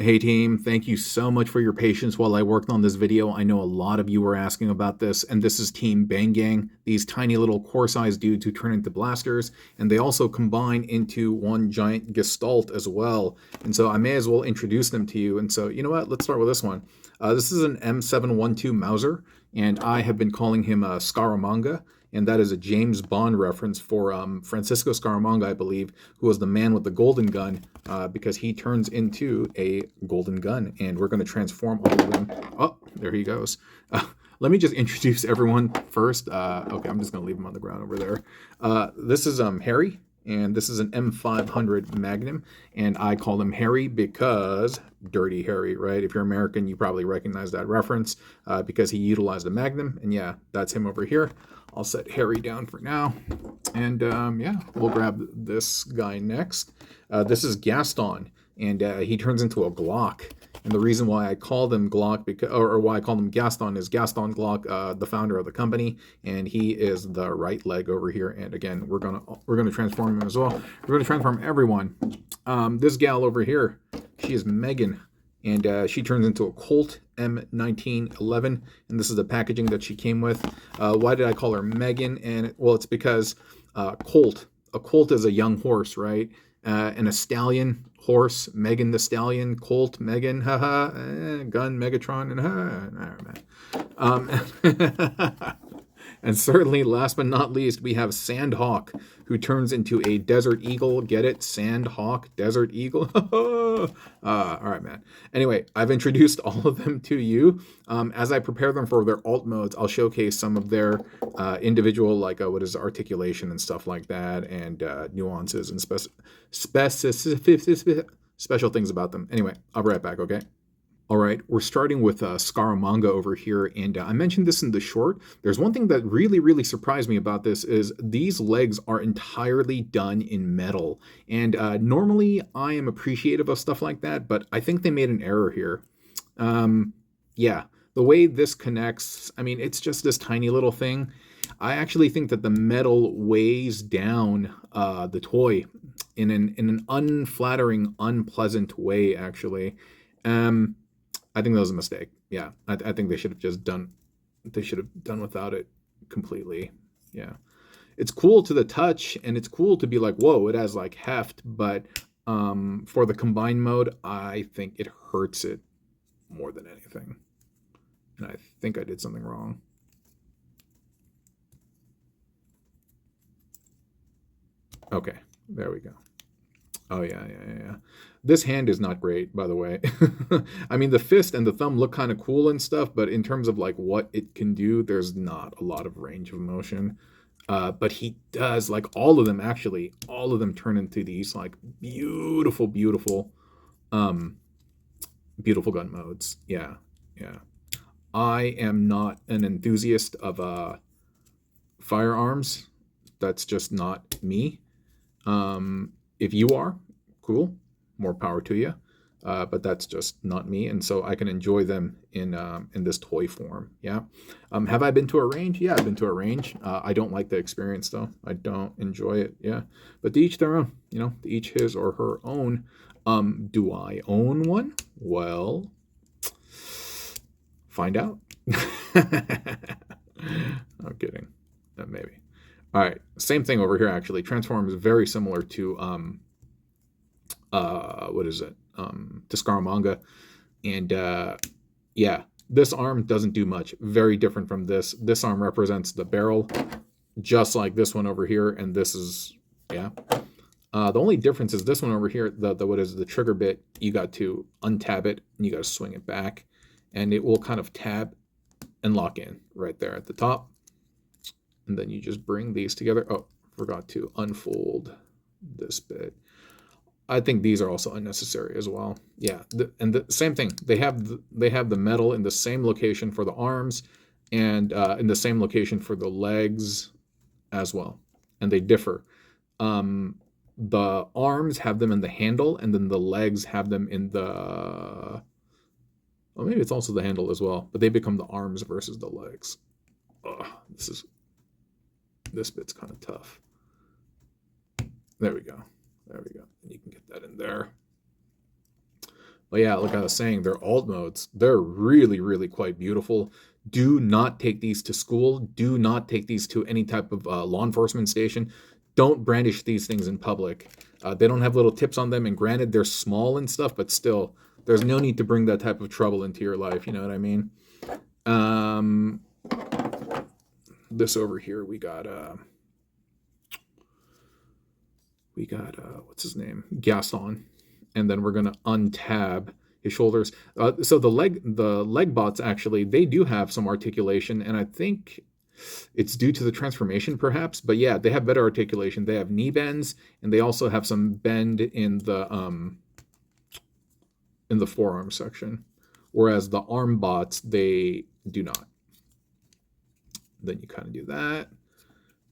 Hey team, thank you so much for your patience while I worked on this video. I know a lot of you were asking about this, and this is Team Bang Gang, these tiny little core-sized dudes who turn into blasters, and they also combine into one giant gestalt as well. And so I may as well introduce them to you. And so, you know what? Let's start with this one. This is an M712 Mauser, and I have been calling him Scaramanga, and that is a James Bond reference for Francisco Scaramanga, I believe, who was the man with the golden gun, because he turns into a golden gun, and we're going to transform all of them. Oh, there he goes. Let me just introduce everyone first. Okay, I'm just going to leave him on the ground over there. This is Harry, and this is an M500 Magnum, and I call him Harry because Dirty Harry, right? If you're American, you probably recognize that reference because he utilized a Magnum, and yeah, that's him over here. I'll set Harry down for now, and yeah, we'll grab this guy next. This is Gastron, and he turns into a Glock. And the reason why I called him Glock, or why I called him Gastron, is Gaston Glock, the founder of the company, and he is the right leg over here. And again, we're gonna transform him as well. We're gonna transform everyone. This gal over here, she is Megan, and she turns into a Colt M1911, and this is the packaging that she came with. Why did I call her Megan? And well, it's because a colt is a young horse, right? And a stallion, horse, Megan the Stallion, Colt, Megan, haha, gun, Megatron, and and certainly, last but not least, we have Sandhawk, who turns into a Desert Eagle. Get it? Sandhawk, Desert Eagle. All right, man. Anyway, I've introduced all of them to you. As I prepare them for their alt modes, I'll showcase some of their individual, like what is articulation and stuff like that, and nuances and special things about them. Anyway, I'll be right back, okay? All right, we're starting with Scaramanga over here, and I mentioned this in the short. There's one thing that really surprised me about this is these legs are entirely done in metal, and normally I am appreciative of stuff like that, but I think they made an error here. Yeah, the way this connects, I mean, it's just this tiny little thing. I actually think that the metal weighs down the toy in an unflattering, unpleasant way, actually. I think that was a mistake. Yeah, I think they should have just done. They should have done without it completely. Yeah, it's cool to the touch, and it's cool to be like, whoa, it has like heft. But for the combined mode, I think it hurts it more than anything. And I think I did something wrong. Okay, there we go. Oh, yeah. This hand is not great, by the way. I mean, the fist and the thumb look kind of cool and stuff, but in terms of like what it can do, there's not a lot of range of motion. But he does, like all of them, actually, all of them turn into these like beautiful gun modes. Yeah. I am not an enthusiast of firearms. That's just not me. If you are, cool, more power to you. But that's just not me, and so I can enjoy them in this toy form. Yeah. Have I been to a range? Yeah, I've been to a range. I don't like the experience though. I don't enjoy it. Yeah, but to each their own. You know, to each his or her own. Do I own one? Well, find out. I'm kidding. Maybe. All right, same thing over here actually. Transform is very similar to what is it? To Scaramanga, and yeah, this arm doesn't do much. Very different from this. This arm represents the barrel, just like this one over here, and this is yeah. The only difference is this one over here. The what is the trigger bit? You got to untab it and you got to swing it back, and it will kind of tab and lock in right there at the top. And then you just bring these together. Oh, forgot to unfold this bit. I think these are also unnecessary as well. Yeah, and the same thing. They have the metal in the same location for the arms, and in the same location for the legs as well. And they differ. The arms have them in the handle, and then the legs have them in the. Well, maybe it's also the handle as well, but they become the arms versus the legs. Ugh, this bit's kind of tough. There we go. You can get that in there. But yeah, like I was saying, their alt modes, they're really, really quite beautiful. Do not take these to school. Do not take these to any type of law enforcement station. Don't brandish these things in public. They don't have little tips on them, and granted, they're small and stuff, but still, there's no need to bring that type of trouble into your life. You know what I mean? Um, this over here, we got what's his name? Gaston. And then we're gonna untab his shoulders. So the leg bots actually, they do have some articulation, and I think it's due to the transformation perhaps. But yeah, they have better articulation. They have knee bends, and they also have some bend in the forearm section. Whereas the arm bots, they do not. Then you kind of do that.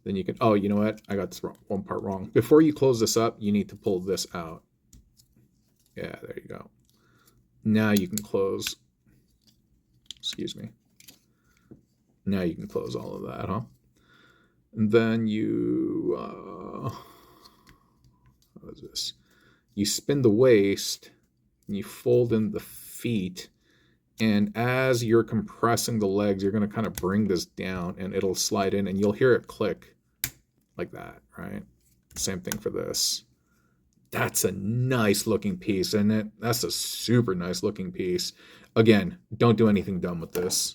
Then you can, oh, you know what? I got this one part wrong. Before you close this up, you need to pull this out. Yeah, there you go. Now you can close, excuse me. Now you can close all of that, huh? And then you, what is this? You spin the waist, and you fold in the feet, and as you're compressing the legs, you're going to kind of bring this down, and it'll slide in, and you'll hear it click like that, right? Same thing for this. That's a nice looking piece, isn't it? That's a super nice looking piece. Again, don't do anything dumb with this.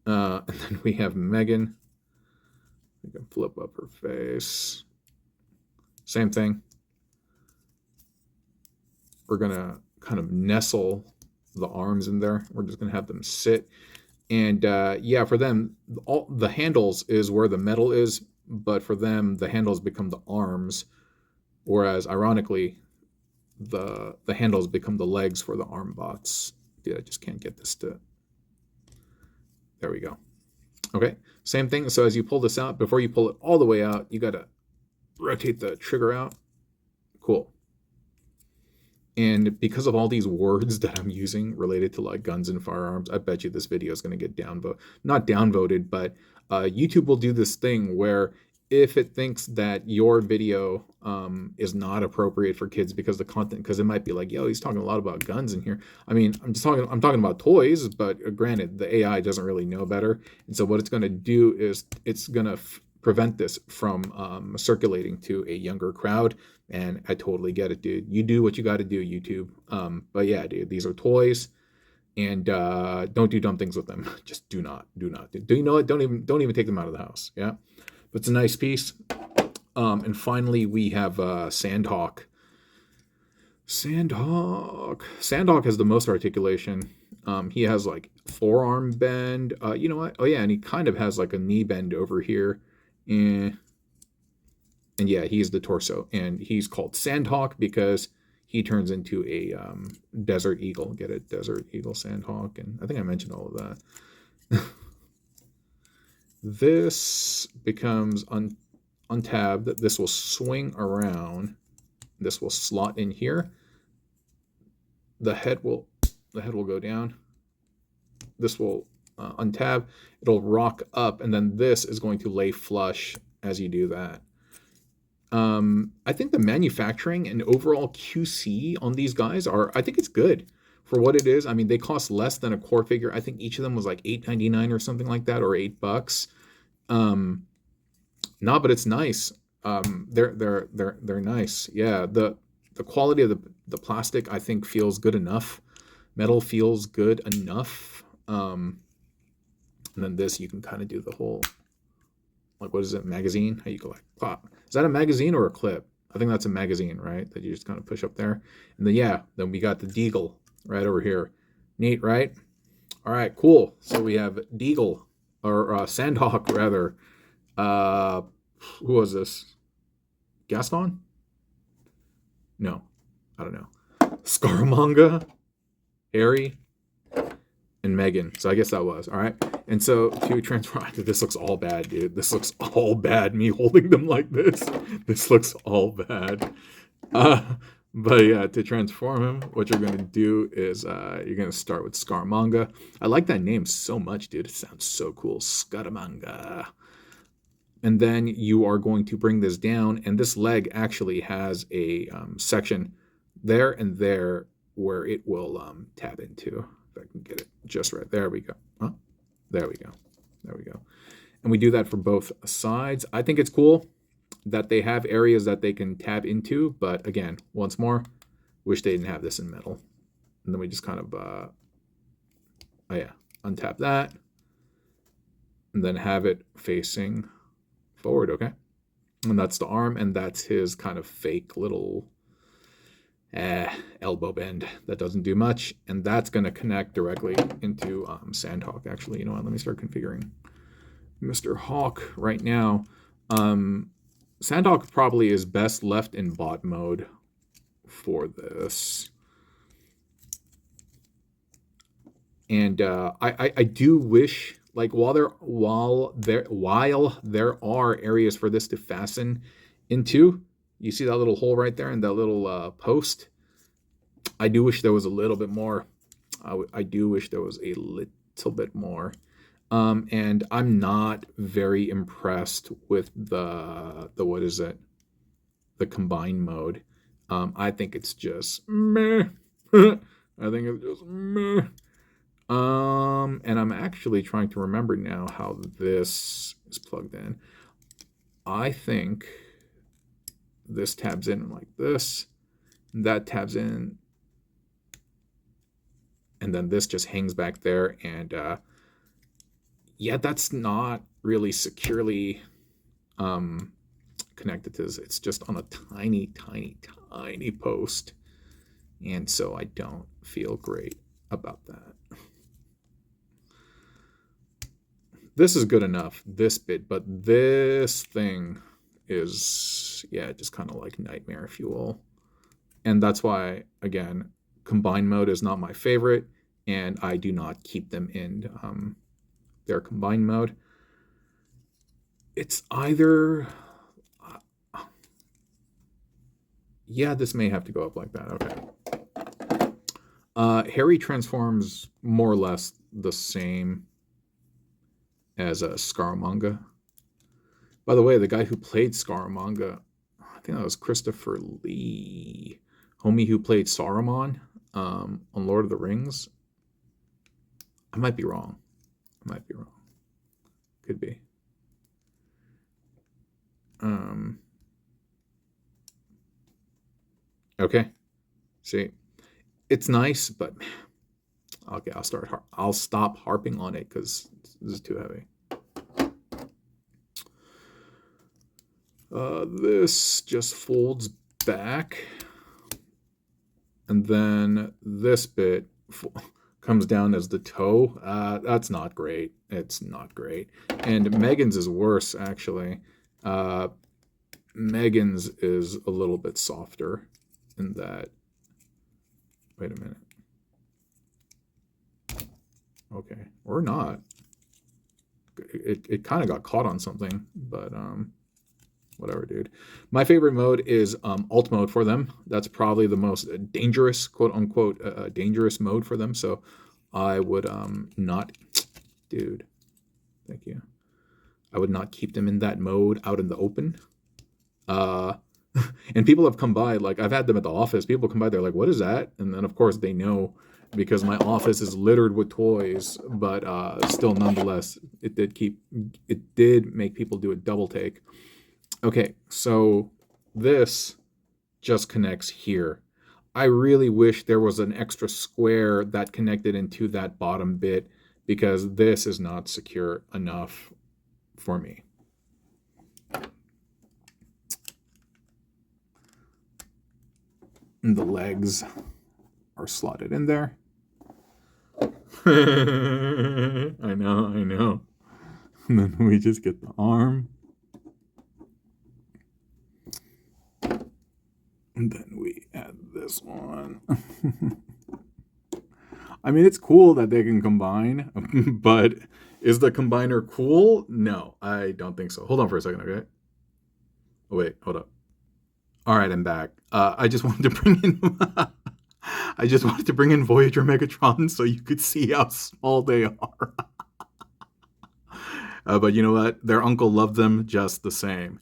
And then we have Megan. We can flip up her face. Same thing. We're going to kind of nestle the arms in there. We're just going to have them sit. And yeah, for them, all the handles is where the metal is, but for them, the handles become the arms. Whereas, ironically, the handles become the legs for the arm bots. Dude, I just can't get this to... There we go. Okay, same thing. So as you pull this out, before you pull it all the way out, you got to rotate the trigger out. Cool. And because of all these words that I'm using related to like guns and firearms, I bet you this video is going to get not downvoted, but YouTube will do this thing where if it thinks that your video is not appropriate for kids because it might be like, yo, he's talking a lot about guns in here. I mean, I'm talking about toys, but granted, the AI doesn't really know better. And so what it's going to do is it's going to prevent this from circulating to a younger crowd. And I totally get it, dude. You do what you got to do, YouTube. But yeah, dude, these are toys. And don't do dumb things with them. Just do not. Do you know what? Don't even take them out of the house. Yeah. But it's a nice piece. And finally, we have Sandhawk. Sandhawk has the most articulation. He has like forearm bend. You know what? Oh yeah, and he kind of has like a knee bend over here. And yeah, he's the torso, and he's called Sandhawk because he turns into a desert eagle. Get it? Desert eagle, Sandhawk, and I think I mentioned all of that. This becomes untabbed. This will swing around. This will slot in here. The head will go down. This will untab. It'll rock up, and then this is going to lay flush as you do that. I think the manufacturing and overall QC on these guys I think it's good for what it is. I mean, they cost less than a core figure. I think each of them was like $8.99 or something like that, or $8. No, but it's nice. They're nice. Yeah, the quality of the plastic I think feels good enough. Metal feels good enough. And then this, you can kind of do the whole, like, what is it, magazine? How you go like pop. Is that a magazine or a clip? I think that's a magazine, right? That you just kind of push up there. And then yeah, then we got the Deagle right over here. Neat, right? All right, cool. So we have Deagle, or Sandhawk rather. Who was this? Gaston? No, I don't know. Scaramanga, Harry, and Megan. So I guess that was all right. And so to transform, this looks all bad, dude. This looks all bad. Me holding them like this. This looks all bad. But yeah, to transform him, what you're gonna do is you're gonna start with Scaramanga. I like that name so much, dude. It sounds so cool, Scaramanga. And then you are going to bring this down, and this leg actually has a section there and there where it will tap into. If I can get it just right. There we go. Huh? There we go. There we go. And we do that for both sides. I think it's cool that they have areas that they can tap into, but again, once more, wish they didn't have this in metal. And then we just kind of, oh yeah, untap that, and then have it facing forward, okay? And that's the arm, and that's his kind of fake little elbow bend that doesn't do much, and that's going to connect directly into Sandhawk. Actually, you know what? Let me start configuring Mr. Hawk right now. Sandhawk probably is best left in bot mode for this. And I do wish, like, while there are areas for this to fasten into, you see that little hole right there and that little post. I do wish there was a little bit more. I do wish there was a little bit more. And I'm not very impressed with the what is it? The combine mode. I think it's just meh. I think it's just meh. And I'm actually trying to remember now how this is plugged in. I think this tabs in like this, and that tabs in, and then this just hangs back there. And yeah, that's not really securely connected to this. It's just on a tiny, tiny, tiny post. And so I don't feel great about that. This is good enough, this bit, but this thing is, yeah, just kind of like nightmare fuel. And that's why, again, combine mode is not my favorite, and I do not keep them in their combine mode. It's either, yeah, this may have to go up like that, okay. Harry transforms more or less the same as a Scaramanga. By the way, the guy who played Scaramanga, I think that was Christopher Lee, homie who played Saruman on Lord of the Rings. I might be wrong. Could be. Okay. See, it's nice, but okay, I'll stop harping on it because this is too heavy. This just folds back, and then this bit comes down as the toe. That's not great. It's not great. And Megan's is worse, actually. Megan's is a little bit softer in that. Wait a minute. Okay, or not. It kind of got caught on something, but whatever, dude. My favorite mode is alt mode for them. That's probably the most dangerous, quote unquote, dangerous mode for them. So I would not, dude. Thank you. I would not keep them in that mode out in the open. And people have come by, like I've had them at the office. People come by, they're like, "What is that?" And then of course they know, because my office is littered with toys, but still nonetheless, it did make people do a double take. Okay, so this just connects here. I really wish there was an extra square that connected into that bottom bit, because this is not secure enough for me. And the legs are slotted in there. I know. And then we just get the arm. And then we add this one. I mean, it's cool that they can combine, but is the combiner cool? No, I don't think so. Hold on for a second, okay? Oh, wait, hold up. All right, I'm back. I just wanted to bring in Voyager Megatron so you could see how small they are. But you know what? Their uncle loved them just the same.